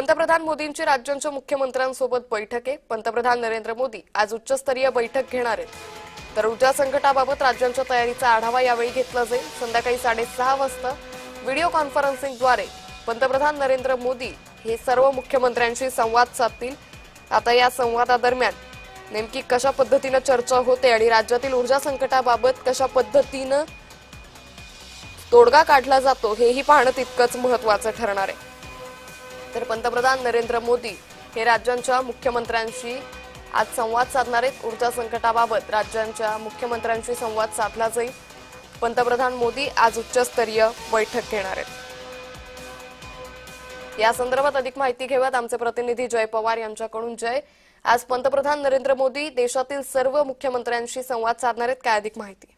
पंतप्रधान मोदींची राज्यांच्या मुख्यमंत्र्यांसोबत बैठक आहे। पंतप्रधान नरेंद्र मोदी आज उच्चस्तरीय बैठक घेणार आहेत। तर ऊर्जा संकटाबाबत राज्यांच्या तयारीचा आढावा यावेळी घेतला जाईल। संध्याकाळी 6:30 वाजता व्हिडिओ कॉन्फरन्सिंगद्वारे पंतप्रधान नरेंद्र मोदी हे सर्व मुख्यमंत्र्यांशी संवाद साधतील। आता या संवादादरम्यान नेमकी कशा पद्धतीने चर्चा होते आणि राज्यातील ऊर्जा संकटाबाबत कशा पद्धतीने तोडगा काढला जातो हेही पाहणं तितकंच महत्त्वाचं ठरणार आहे। तर पंतप्रधान नरेंद्र मोदी हे राज्यांच्या मुख्यमंत्र्यांशी आज संवाद साधणार आहेत। ऊर्जा संकटाबाबत राज्यांच्या मुख्यमंत्र्यांशी संवाद साधला जाईल। पंतप्रधान मोदी आज उच्चस्तरीय बैठक घेणार आहेत। या संदर्भात अधिक माहिती घेऊयात आमचे प्रतिनिधी जय पवार यांच्याकडून। जय, आज पंतप्रधान नरेंद्र मोदी देशातील सर्व मुख्यमंत्र्यांशी संवाद साधणार आहेत, काय अधिक माहिती?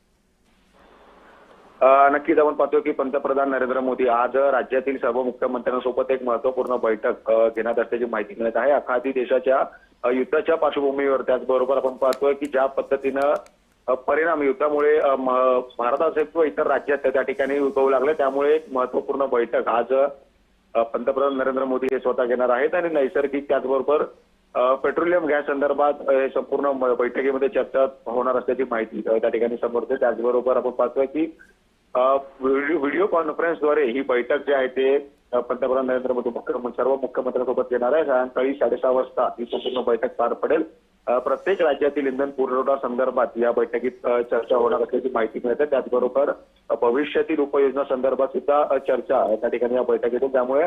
नक्कीच आपण पाहतो की पंतप्रधान नरेंद्र मोदी आज राज्यातील सर्व मुख्यमंत्र्यांसोबत एक महत्त्वपूर्ण बैठक घेण्यात असल्याची माहिती मिळत आहे। आखाती देशाच्या युद्धाच्या पार्श्वभूमीवर त्याचबरोबर आपण पाहतोय की ज्या पद्धतीनं परिणाम युद्धामुळे भारत असेल किंवा इतर राज्यात त्या ठिकाणी उद्भवू लागले, त्यामुळे एक महत्त्वपूर्ण बैठक आज पंतप्रधान नरेंद्र मोदी हे स्वतः घेणार आहेत आणि नैसर्गिक त्याचबरोबर पेट्रोलियम गॅस संदर्भात संपूर्ण बैठकीमध्ये चर्चा होणार असल्याची माहिती त्या ठिकाणी समोर येते। त्याचबरोबर आपण पाहतोय की व्हिडिओ कॉन्फरन्सद्वारे ही बैठक जी आहे ते पंतप्रधान नरेंद्र मोदी सर्व मुख्यमंत्र्यांसोबत घेणार आहे। सायंकाळी 6:30 वाजता ही संपूर्ण बैठक पार पडेल। प्रत्येक राज्यातील इंधन पुरवठा संदर्भात या बैठकीत चर्चा होणार असल्याची माहिती मिळते। त्याचबरोबर भविष्यातील उपयोजना संदर्भात सुद्धा चर्चा त्या ठिकाणी या बैठकीत, त्यामुळे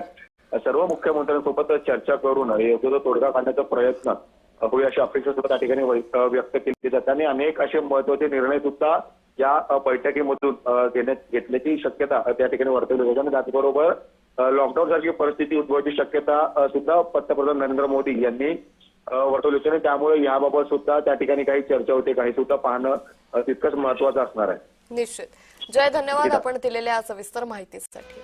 सर्व मुख्यमंत्र्यांसोबत चर्चा करून योग्य तो तोडगा काढण्याचा प्रयत्न होईल अशी अपेक्षा सुद्धा त्या ठिकाणी व्यक्त केली जाते आणि अनेक असे महत्त्वाचे निर्णय सुद्धा या बैठकीमधून घेतल्याची शक्यता त्या ठिकाणी वर्तवली जाते। त्याचबरोबर लॉकडाऊन सारखी परिस्थिती उद्भवायची शक्यता सुद्धा पंतप्रधान नरेंद्र मोदी यांनी वर्तवली होती, त्यामुळे याबाबत सुद्धा त्या ठिकाणी काही चर्चा होते, काही सुद्धा पाहणं तितकंच महत्त्वाचं असणार आहे। निश्चित। जय, धन्यवाद आपण दिलेल्या सविस्तर माहितीसाठी।